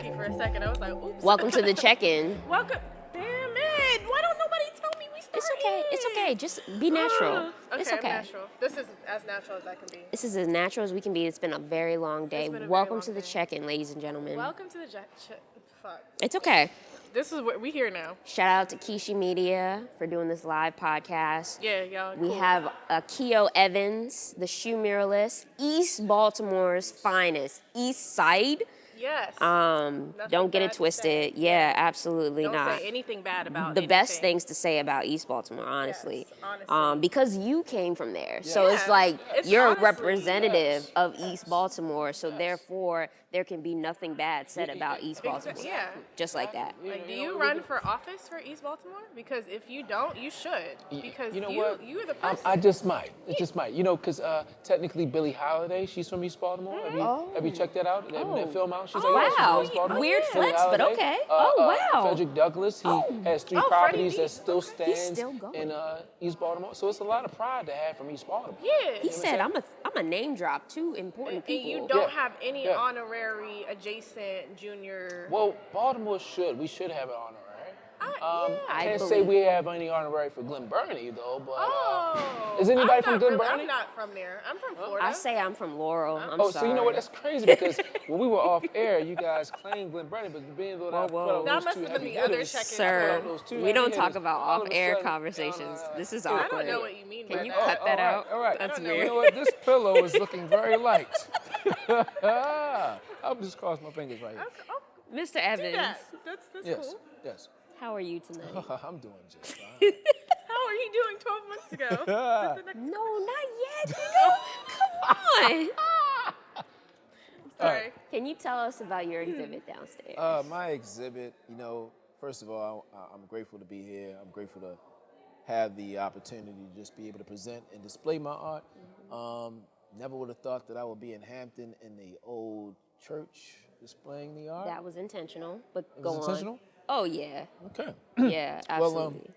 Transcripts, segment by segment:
shaky for a second. I was like, oops. Welcome to the check-in. Welcome. Damn it. Why don't nobody tell me we started? It's okay. It's okay. Just be natural. It's okay. I'm natural. This is as natural as I can be. This is as natural as we can be. It's been a very long day. Welcome to the check-in, ladies and gentlemen. Welcome to the fuck. It's okay. This is what we here now. Shout out to Kishi Media for doing this live podcast. Yeah, y'all. We cool. have Keo Evans, the shoe muralist, East Baltimore's finest, East Side. Yes. Don't get it twisted. Yeah, absolutely not. Don't say anything bad about the best things to say about East Baltimore, honestly. Yes, honestly. Because you came from there. Yeah. So it's like you're honestly, a representative of East Baltimore. So therefore, there can be nothing bad said about East Baltimore. Yeah. Just like that. Like, do you run for office for East Baltimore? Because if you don't, you should. Because you're the person. I just might. It just might. Because technically Billie Holiday, she's from East Baltimore. Have you checked that out? That film out? She's wow. She's from East Baltimore. Weird Billie flex, but Holiday. okay. Wow. Frederick Douglass, he has 3 properties that still stands going. in East Baltimore. So it's a lot of pride to have from East Baltimore. Yeah. He said, I'm a name drop 2 important people. And you don't have any honorary adjacent junior. Well, Baltimore should. We should have an honorary. I can't say we have any honorary for Glen Burnie, though, but is anybody from Glen Burnie? I'm not from there. I'm from Florida. I say I'm from Laurel. I'm sorry. So you know what? That's crazy because when we were off air, you guys claimed Glen Burnie, but being though that must have been the other check-in. Sir, we don't talk about off-air conversations. This is awkward. I don't know what you mean by that. Can you cut that out? All right. That's weird. weird. You know what? This pillow is looking very light. I'll just cross my fingers right here. Mr. Evans. That's yes. cool. Yes. How are you tonight? I'm doing just fine. How are you doing 12 months ago? No, not yet. Come on. Sorry. Can you tell us about your exhibit downstairs? My exhibit, first of all, I'm grateful to be here. I'm grateful to have the opportunity to just be able to present and display my art. Never would have thought that I would be in Hampton in the old church displaying the art. That was intentional, but It go was on. intentional? Oh, yeah. Okay. Yeah, absolutely.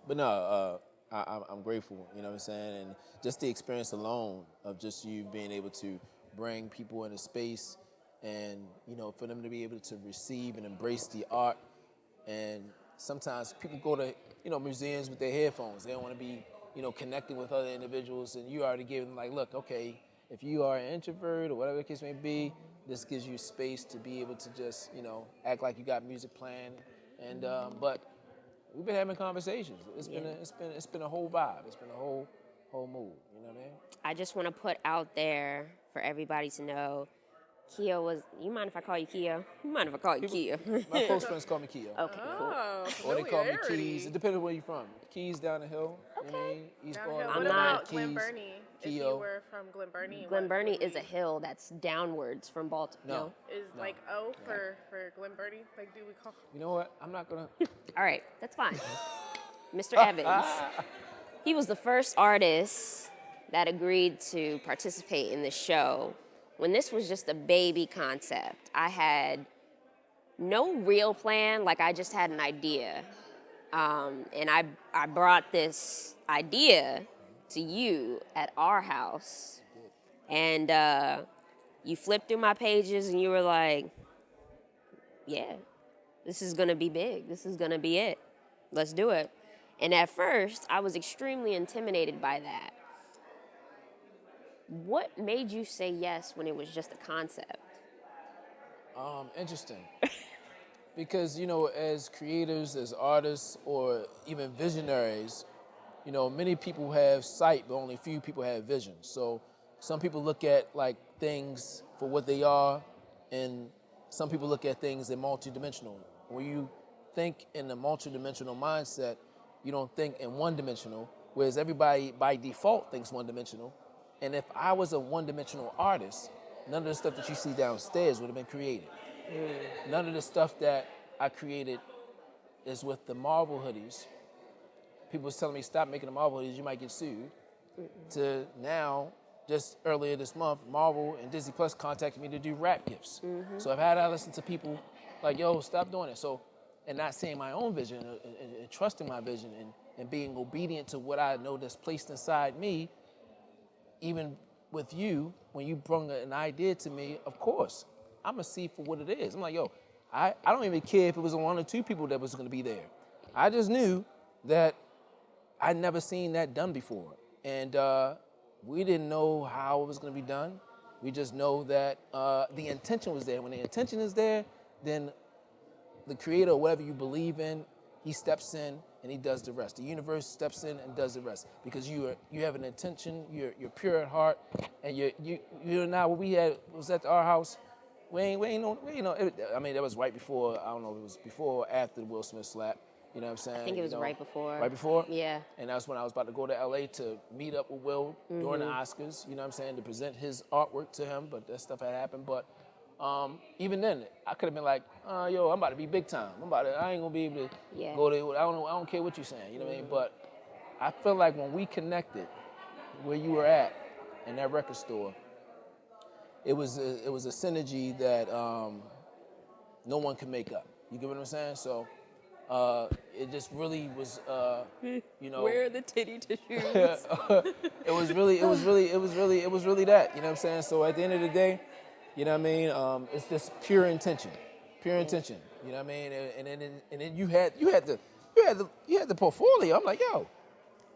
But no, I'm grateful, you know what I'm saying? And just the experience alone of just you being able to bring people in a space and, for them to be able to receive and embrace the art. And sometimes people go to, museums with their headphones. They don't want to be, connecting with other individuals. And you already gave them like, look, okay, if you are an introvert or whatever the case may be, this gives you space to be able to just, act like you got music playing. And but we've been having conversations. It's been a whole vibe. It's been a whole mood. You know what I mean? I just want to put out there for everybody to know, Keo was. You mind if I call you Keo? You mind if I call you Keo? My close friends call me Keo. Okay, cool. Or they call me Keys. It depends on where you're from. Keys down the hill. Okay. East Baltimore. Baltimore. What about Glen Burnie? If Keo. you were from Glen Burnie. Glen Burnie is a hill that's downwards from Baltimore. No. Is like O for Glen Burnie? Like, do we call? You know what? I'm not going to. All right, that's fine. Mr. Evans, he was the first artist that agreed to participate in the show when this was just a baby concept. I had no real plan, like I just had an idea. And I brought this idea to you at our house. And you flipped through my pages and you were like, yeah, this is gonna be big. This is gonna be it. Let's do it. And at first, I was extremely intimidated by that. What made you say yes when it was just a concept? Interesting. Because, as creators, as artists, or even visionaries, many people have sight, but only few people have vision. So some people look at like things for what they are, and some people look at things in multidimensional. When you think in a multidimensional mindset, you don't think in one-dimensional, whereas everybody by default thinks one-dimensional. And if I was a one-dimensional artist, none of the stuff that you see downstairs would have been created. None of the stuff that I created is with the Marvel hoodies. People was telling me, stop making the Marvel hoodies, you might get sued. To now, just earlier this month, Marvel and Disney Plus contacted me to do rap gifts. So I've had to listen to people like, yo, stop doing it. So, and not saying my own vision and trusting my vision and being obedient to what I know that's placed inside me, even with you, when you bring an idea to me, of course, I'm going to see for what it is. I'm like, yo, I don't even care if it was one or two people that was going to be there. I just knew that I'd never seen that done before. And we didn't know how it was going to be done. We just know that the intention was there. When the intention is there, then the creator, whatever you believe in, he steps in and he does the rest. The universe steps in and does the rest because you have an intention. You're pure at heart, and you're not. What we had was at our house. We ain't know. I mean, that was right before. I don't know if it was before or after the Will Smith slap. You know what I'm saying? I think it was right before. Right before? Yeah. And that's when I was about to go to LA to meet up with Will during the Oscars, you know what I'm saying, to present his artwork to him, but that stuff had happened. But even then, I could have been like, yo, I'm about to be big time. I ain't gonna be able to go there. I don't care what you're saying, you know what I mean? But I feel like when we connected where you were at in that record store, it was a synergy that no one can make up. You get what I'm saying? So it just really was, Where are the titty tissues? it was really that. You know what I'm saying? So at the end of the day, you know what I mean? It's just pure intention. You know what I mean? And then you had the portfolio. I'm like, yo,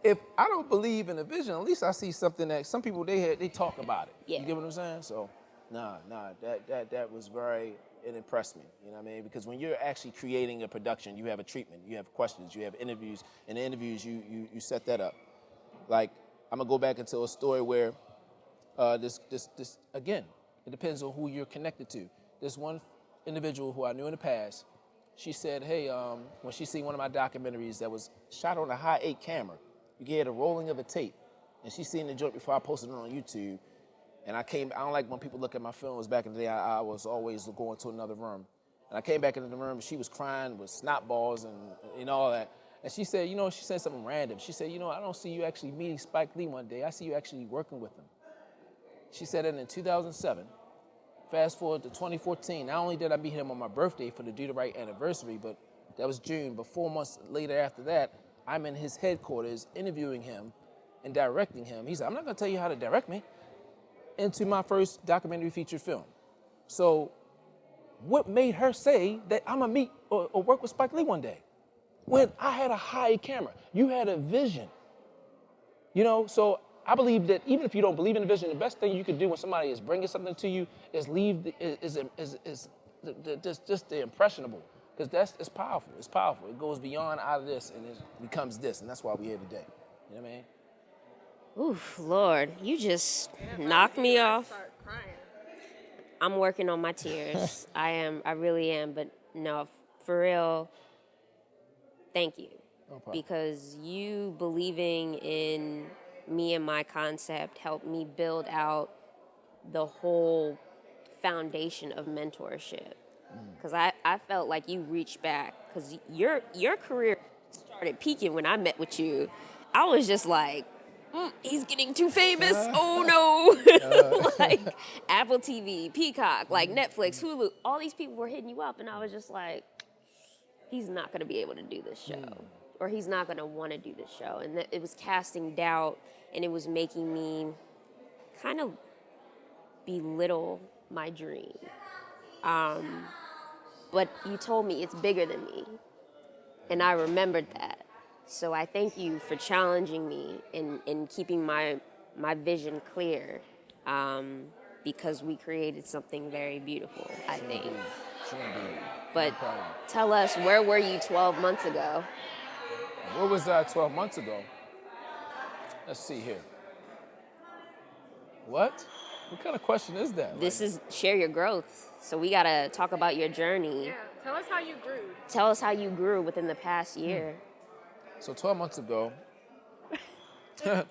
if I don't believe in a vision, at least I see something that some people they talk about it. Yeah. You get what I'm saying? So, that was it impressed me. You know what I mean? Because when you're actually creating a production, you have a treatment, you have questions, you have interviews. In the interviews, you set that up. Like, I'm gonna go back into a story where this again, it depends on who you're connected to. This one individual who I knew in the past, she said, hey, when she seen one of my documentaries that was shot on a high 8 camera, you get a rolling of a tape, and she seen the joint before I posted it on YouTube. And I don't like when people look at my films. Back in the day, I was always going to another room. And I came back into the room, and she was crying with snot balls and all that. And she said, she said something random. She said, I don't see you actually meeting Spike Lee one day. I see you actually working with him. She said that in 2007. Fast forward to 2014. Not only did I meet him on my birthday for the Do the Right anniversary, but that was June. But 4 months later after that, I'm in his headquarters interviewing him and directing him. He said, I'm not going to tell you how to direct me. Into my first documentary feature film. So what made her say that I'm gonna meet or work with Spike Lee one day? When I had a high camera, you had a vision. So I believe that even if you don't believe in the vision, the best thing you can do when somebody is bringing something to you is just the impressionable. Because it's powerful. It's powerful. It goes beyond out of this and it becomes this, and that's why we're here today. You know what I mean? Oof, Lord, you just knocked me off. I'm working on my tears. I really am. But no, for real, thank you. No problem. Because you believing in me and my concept helped me build out the whole foundation of mentorship. Because I felt like you reached back. Because your career started peaking when I met with you. I was just like, he's getting too famous. Oh no. Like Apple TV, Peacock, like Netflix, Hulu, all these people were hitting you up, and I was just like, he's not going to be able to do this show, or he's not going to want to do this show. And it was casting doubt, and it was making me kind of belittle my dream. But you told me it's bigger than me, and I remembered that. So I thank you for challenging me in keeping my vision clear, because we created something very beautiful, I think. Sure. But tell us, where were you 12 months ago? Where was I 12 months ago? Let's see here. What? What kind of question is that? This is share your growth. So we got to talk about your journey. Yeah, tell us how you grew. Tell us how you grew within the past year. So 12 months ago, 12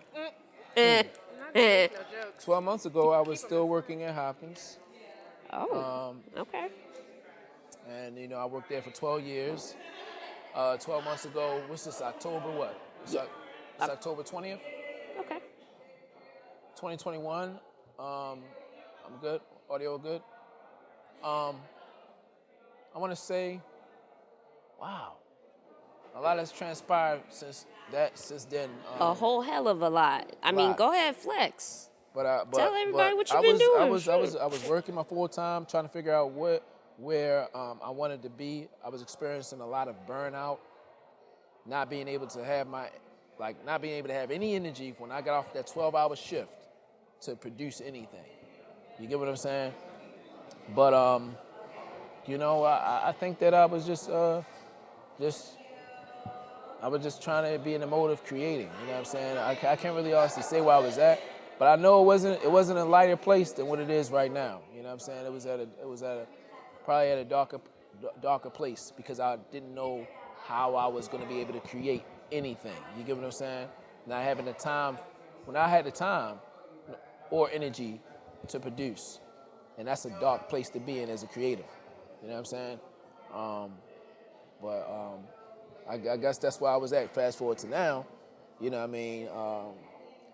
months ago, I was still working at Hopkins. Oh, okay. And, I worked there for 12 years. 12 months ago, what's this, October what? It's October 20th? Okay. 2021. I'm good. Audio good. I want to say, wow. A lot has transpired since then. A whole hell of a lot. I mean, go ahead, flex. But tell everybody what you've been doing. I was working my full time, trying to figure out what where I wanted to be. I was experiencing a lot of burnout, not being able to have any energy when I got off that 12-hour shift to produce anything. You get what I'm saying? But I think that I was just trying to be in the mode of creating. You know what I'm saying? I can't really honestly say where I was at, but I know it wasn't a lighter place than what it is right now. You know what I'm saying? It was probably at a darker place because I didn't know how I was going to be able to create anything. You get what I'm saying? Not having the time, when I had the time or energy to produce, and that's a dark place to be in as a creative. You know what I'm saying? I guess that's where I was at. Fast forward to now, you know what I mean?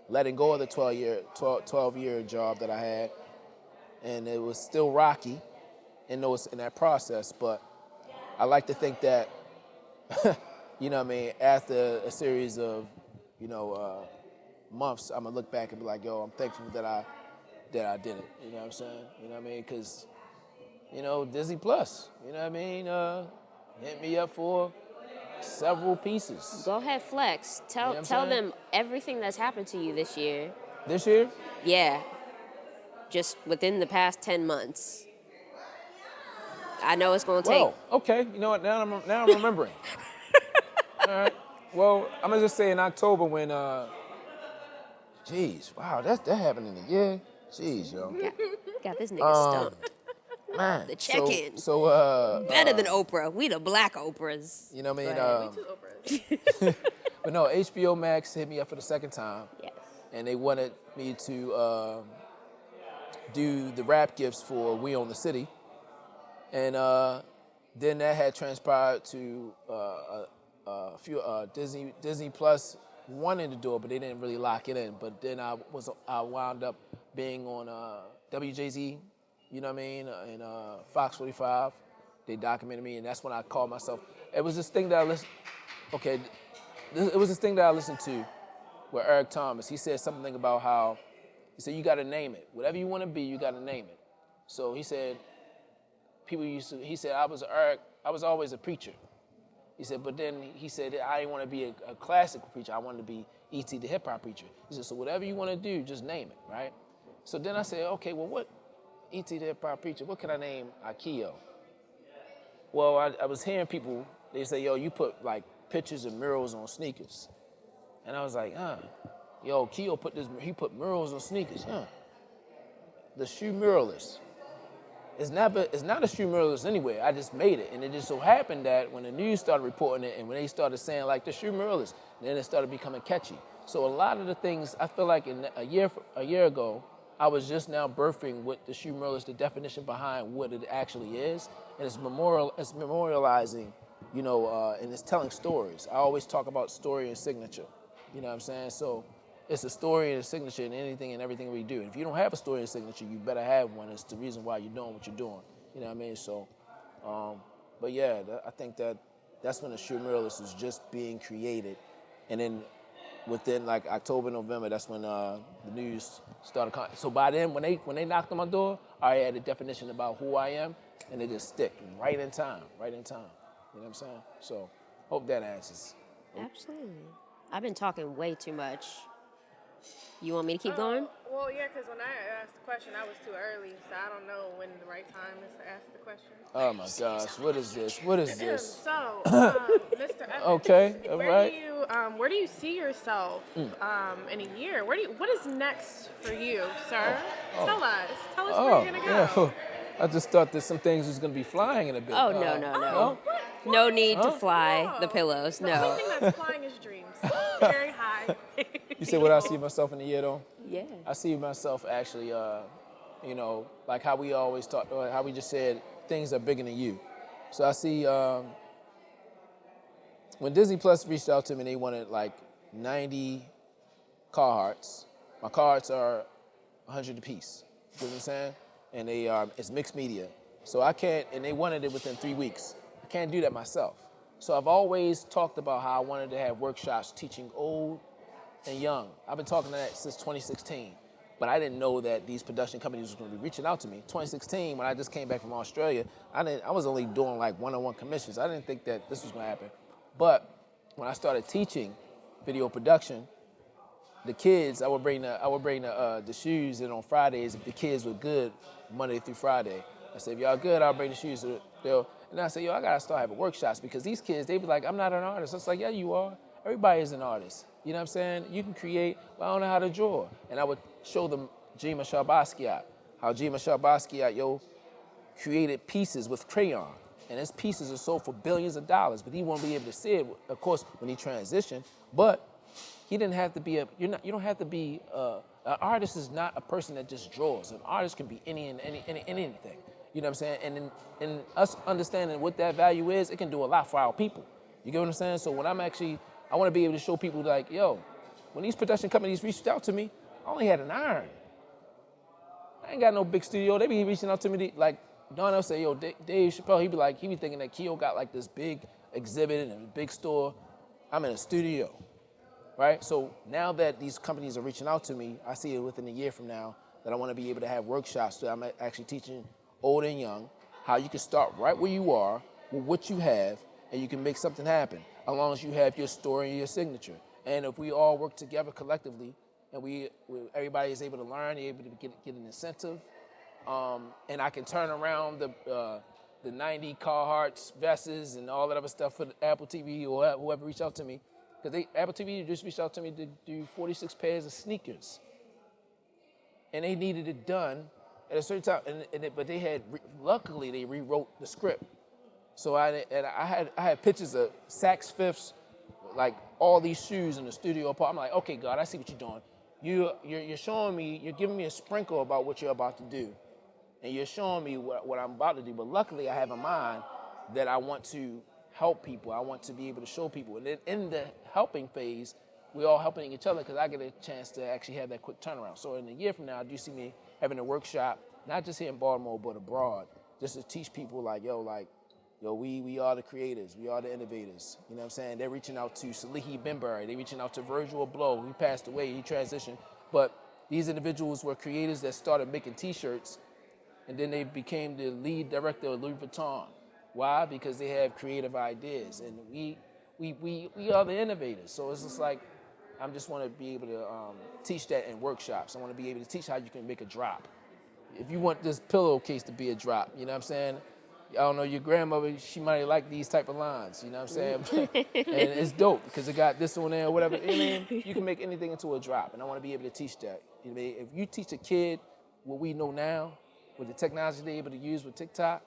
Letting go of the 12-year job that I had, and it was still rocky in that process. But I like to think that, you know what I mean, after a series of, months, I'm gonna look back and be like, yo, I'm thankful that I did it. You know what I'm saying? You know what I mean? Because, Disney Plus, you know what I mean, hit me up for several pieces. Go ahead, Flex. Tell them everything that's happened to you this year. This year? Yeah. Just within the past 10 months. I know it's going to take... Well, okay. You know what? Now I'm remembering. All right. Well, I'm going to just say in October when... Jeez, wow, that happened in a year. Jeez, yo. Got this nigga stumped. Man. The check-in. Better than Oprah. We the black Oprahs. You know what I mean? Me too, Oprah. But no, HBO Max hit me up for the second time. Yes. And they wanted me to do the rap gifts for We Own the City. And then that had transpired to a few Disney Plus wanted to do it, but they didn't really lock it in. But then I wound up being on WJZ, you know what I mean, and Fox 45. They documented me, and that's when I called myself. It was this thing that I listened. Okay, it was this thing that I listened to, with Eric Thomas. He said something about how he said you got to name it. Whatever you want to be, you got to name it. So he said he said I was always a preacher. He said, but then he said I didn't want to be a classical preacher. I wanted to be E.T. the hip hop preacher. He said, so whatever you want to do, just name it, right? So then I said, okay, well, what E.T. the hip hop preacher? What can I name Akio? Well, I was hearing people, they say, yo, you put like pictures and murals on sneakers, and I was like, yo, Keo he put murals on sneakers, The shoe muralist. It's not a shoe muralist anyway. I just made it, and it just so happened that when the news started reporting it, and when they started saying like the shoe muralist, then it started becoming catchy. So a lot of the things I feel like a year ago, I was just now birthing what the shoe muralist, the definition behind what it actually is, and it's memorializing, and it's telling stories. I always talk about story and signature. You know what I'm saying? So it's a story and a signature in anything and everything we do. If you don't have a story and signature, you better have one. It's the reason why you're doing what you're doing. You know what I mean? So, but yeah, I think that's when the shoe muralist was just being created. And then within like October, November, that's when the news started. So by then, when they knocked on my door, I had a definition about who I am, and it just stick right in time. You know what I'm saying? So hope that answers. Absolutely. I've been talking way too much. You want me to keep going? Well, yeah, because when I asked the question, I was too early, so I don't know when the right time is to ask the question. Oh my gosh, what is this? So, Mr. Evans, okay, all right. Where do you see yourself in a year? What is next for you, sir? Tell us where you're gonna go. Yeah. I just thought that some things was gonna be flying in a bit. Oh no. No need to fly the pillows. No. The only thing that's flying is dreams. Very high. You say what I see myself in a year though? Yeah. I see myself actually, like how we always talk, or how we just said, things are bigger than you. So I see, when Disney Plus reached out to me, they wanted like 90 Carhartts. My Carhartts are 100 apiece. You know what I'm saying? And it's mixed media. So I can't, and they wanted it within 3 weeks. I can't do that myself. So I've always talked about how I wanted to have workshops teaching old and young. I've been talking to that since 2016. But I didn't know that these production companies were going to be reaching out to me. 2016, when I just came back from Australia, I was only doing like one-on-one commissions. I didn't think that this was going to happen. But when I started teaching video production, the kids, I would bring the shoes in on Fridays if the kids were good Monday through Friday. I said, if y'all good, I'll bring the shoes. And I said, I got to start having workshops because these kids, they be like, I'm not an artist. I was like, yeah, you are. Everybody is an artist. You know what I'm saying? You can create, but I don't know how to draw. And I would show them Jima Shabasquiat, how Jima Shabasquiat, created pieces with crayon. And his pieces are sold for billions of dollars, but he won't be able to see it, of course, when he transitioned. But he didn't have to be you don't have to be, an artist is not a person that just draws. An artist can be anything. You know what I'm saying? And in us understanding what that value is, it can do a lot for our people. You get what I'm saying? So when I want to be able to show people like, when these production companies reached out to me, I only had an iron. I ain't got no big studio. They be reaching out to me like, Donnell say, Dave Chappelle, he be thinking that Keo got like this big exhibit and a big store. I'm in a studio, right? So now that these companies are reaching out to me, I see it within a year from now that I want to be able to have workshops that I'm actually teaching old and young, how you can start right where you are with what you have, and you can make something happen, as long as you have your story and your signature. And if we all work together collectively, and everybody is able to learn, they're able to get an incentive, and I can turn around the 90 Carhartts vests and all that other stuff for the Apple TV or whoever reached out to me, because Apple TV just reached out to me to do 46 pairs of sneakers, and they needed it done at a certain time, but they had luckily they rewrote the script. So I had pictures of Saks Fifths, like all these shoes in the studio. I'm like, okay, God, I see what you're doing. You're showing me, you're giving me a sprinkle about what you're about to do, and you're showing me what I'm about to do. But luckily, I have in mind that I want to help people. I want to be able to show people. And then in the helping phase, we're all helping each other because I get a chance to actually have that quick turnaround. So in a year from now, do you see me having a workshop, not just here in Baltimore, but abroad, just to teach people we are the creators, we are the innovators. You know what I'm saying? They're reaching out to Salihi Benbury, they're reaching out to Virgil Abloh. He passed away, he transitioned. But these individuals were creators that started making t-shirts, and then they became the lead director of Louis Vuitton. Why? Because they have creative ideas, and we are the innovators. So it's just like, I just want to be able to teach that in workshops. I want to be able to teach how you can make a drop. If you want this pillowcase to be a drop, you know what I'm saying? I don't know, your grandmother, she might like these type of lines, you know what I'm saying? And it's dope because it got this on there or whatever. You know what I mean? You can make anything into a drop, and I want to be able to teach that. You know, if you teach a kid what we know now, with the technology they're able to use with TikTok,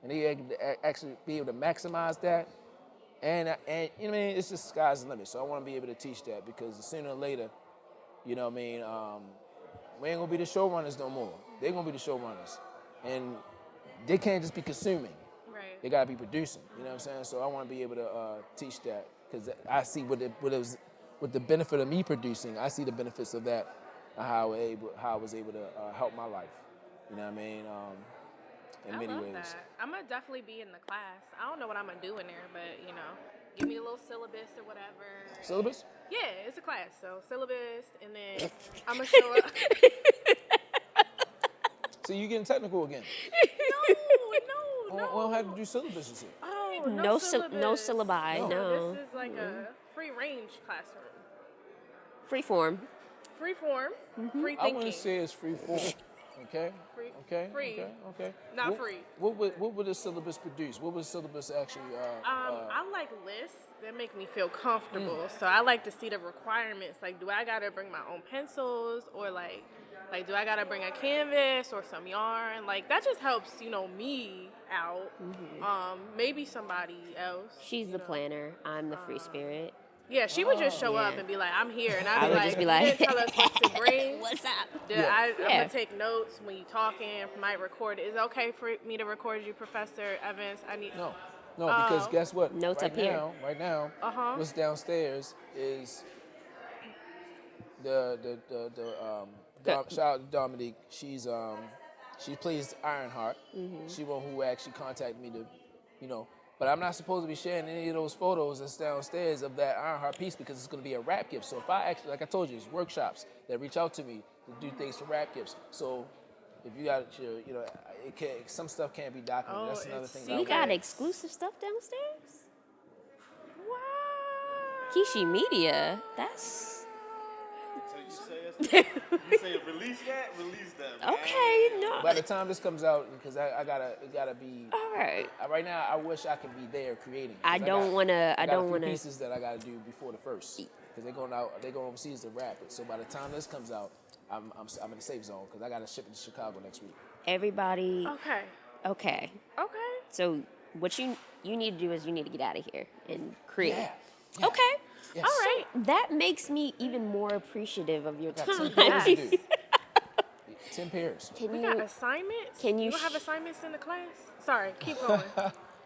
and they actually be able to maximize that, and you know what I mean? It's just sky's the limit. So I want to be able to teach that because sooner or later, you know what I mean, we ain't going to be the showrunners no more. They're going to be the showrunners. And they can't just be consuming. Right. They got to be producing. You know what I'm saying? So I want to be able to teach that because I see with the benefit of me producing, I see the benefits of that, how I was able to help my life. You know what I mean? In many ways. That. I'm going to definitely be in the class. I don't know what I'm going to do in there, but, give me a little syllabus or whatever. Syllabus? Yeah, it's a class. So syllabus, and then I'm going to show up. So you getting technical again? No. We don't have to do syllabus, you see. Oh, No syllabus. syllabi, no. This is like a free-range classroom. Free form. Free form, free I thinking. wouldn't say it's free form. Okay? Free. Okay? Free. Okay. Not free. What would the syllabus produce? What would the syllabus actually... I like lists that make me feel comfortable. So I like to see the requirements. Like, do I got to bring my own pencils? Or, like do I got to bring a canvas or some yarn? Like, that just helps, me out. Maybe somebody else. She's the planner. I'm the free spirit. Yeah, she would just show Yeah. up and be like, I'm here. And I'd I be would like, just be like, you didn't tell us what to bring. What's up? I'm Yeah. going to take notes when you're talking. Might record it. Is it okay for me to record you, Professor Evans? No, because guess what? Notes right up here. Right now, what's downstairs is shout out to Dominique. She plays Ironheart. She one who actually contacted me to, but I'm not supposed to be sharing any of those photos that's downstairs of that Ironheart piece because it's going to be a rap gift. So if I actually, like I told you, it's workshops that reach out to me do things for rap gifts. So if you got your, you know, some stuff can't be documented. Oh, That's another it's thing. secret. We got exclusive stuff downstairs. What? Kishi Media. That's So you say release that, man. okay. No. By the time this comes out, because it gotta be. All right. Right now, I wish I could be there creating. I don't want to. I don't want to. Pieces that I gotta do before the first, because they're going overseas to rap it. So by the time this comes out, I'm in the safe zone because I gotta ship it to Chicago next week. Everybody. Okay. Okay. Okay. So what you need to do is you need to get out of here and create. Yeah. Okay. Yes. All right. That makes me even more appreciative of your I time. got 10 pairs to do. 10 pairs. Can We you got assignments? Can you don't have assignments in the class? Sorry, keep going.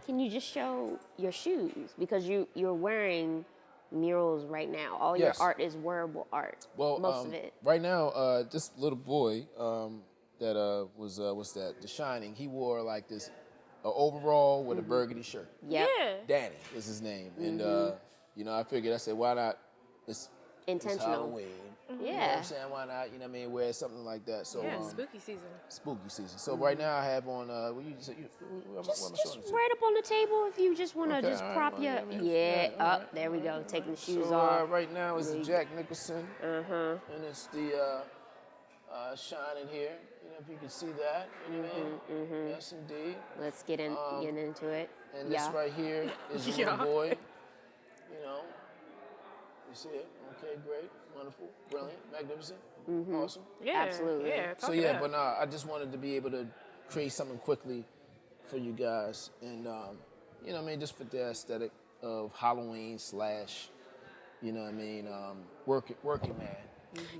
can you just show your shoes because you're wearing murals right now. All Yes. your art is wearable art. Well, most of it. right now, this little boy that was what's that? The Shining. He wore like this overall with a burgundy shirt. Yep. Yeah. Danny is his name, and you know, I figured, I said, why not? It's Intentional. Halloween. You know what Yeah. I'm saying? Why not? You know what I mean? Wear something like that. So Yeah, spooky season. spooky season. So right now I have on. What you said? Just right up on the table if you just want to Okay, just all right, prop well, your yeah, all up. right, There we go. Taking the shoes So off. right now it's the There you Jack Nicholson, Uh-huh. and it's the Shining here. You know, if you can see that. You know what I mean? Yes, indeed. Let's get into it. And this right here is a little boy. You know, you see it? Okay, great, wonderful, brilliant, magnificent, awesome. Yeah. Absolutely. Yeah. So yeah, but I just wanted to be able to create something quickly for you guys, and you know what I mean, just for the aesthetic of Halloween / you know what I mean, working man.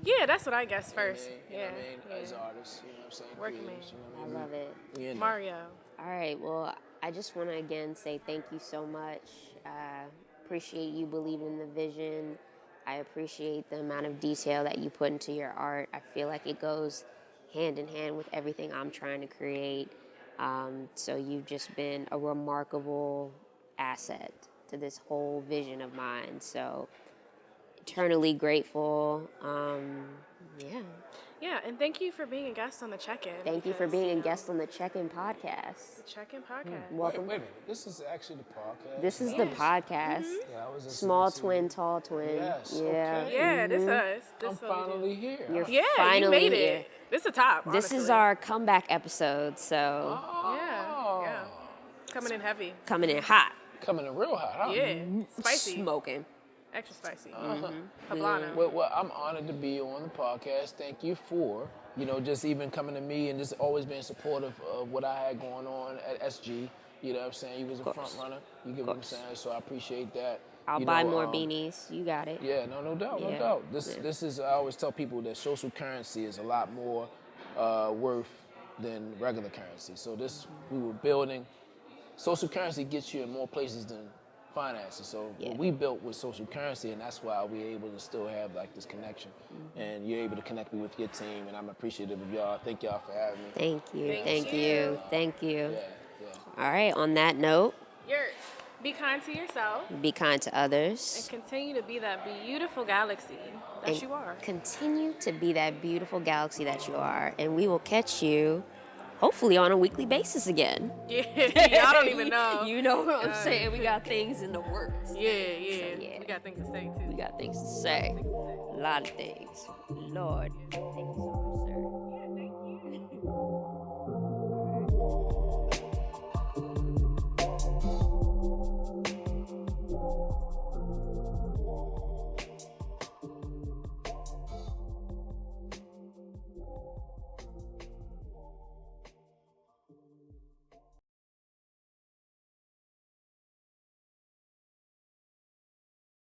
Yeah, that's what I guessed first. You know Yeah. what I mean, as artists, you know what I'm saying, Working creatives, man. you know I what I mean. love it. We in there. Mario. All right. Well, I just want to again say thank you so much. Appreciate you believing in the vision. I appreciate the amount of detail that you put into your art. I feel like it goes hand in hand with everything I'm trying to create. So you've just been a remarkable asset to this whole vision of mine. So eternally grateful. Yeah. Yeah, and thank you for being a guest on the check-in. Thank you for because, being a know, guest on the Check-In podcast. The check-in podcast. Welcome. Wait a minute, this is actually the podcast. This is the podcast. Yeah, I was listening Small to- twin, tall twin. Yes, Yeah. okay. Yeah, this us. This I'm what we do. finally here. You're Yeah, finally you made here. it. This is a top. This is honestly. our comeback episode, so Yeah. Coming in heavy. coming in hot. Coming in real hot, huh? Yeah. Spicy. Smoking. Extra spicy. Hablano. Well, I'm honored to be on the podcast. Thank you for, you know, just even coming to me and just always being supportive of what I had going on at SG. You know what I'm saying? You was a front runner. You get what I'm saying? So I appreciate that. I'll You buy know, more beanies. You got it. Yeah, no doubt, no Yeah. doubt. This is, I always tell people that social currency is a lot more worth than regular currency. So we were building, social currency gets you in more places than finances. So what we built was social currency, and that's why we're able to still have like this connection. And you're able to connect me with your team, and I'm appreciative of y'all. Thank y'all for having me. Thank you. Thank Thank you. you. Thank you. Yeah. All right, on that note, Be kind to yourself be kind to and others. continue to be that beautiful galaxy that And you are. continue to be that beautiful galaxy that you are. And we will catch you hopefully on a weekly basis again. Yeah, y'all don't even know. You know what I'm saying? We got things in the works. Yeah. yeah. We got things to say too. We got things to say. A lot of things. Lord, thank you so much.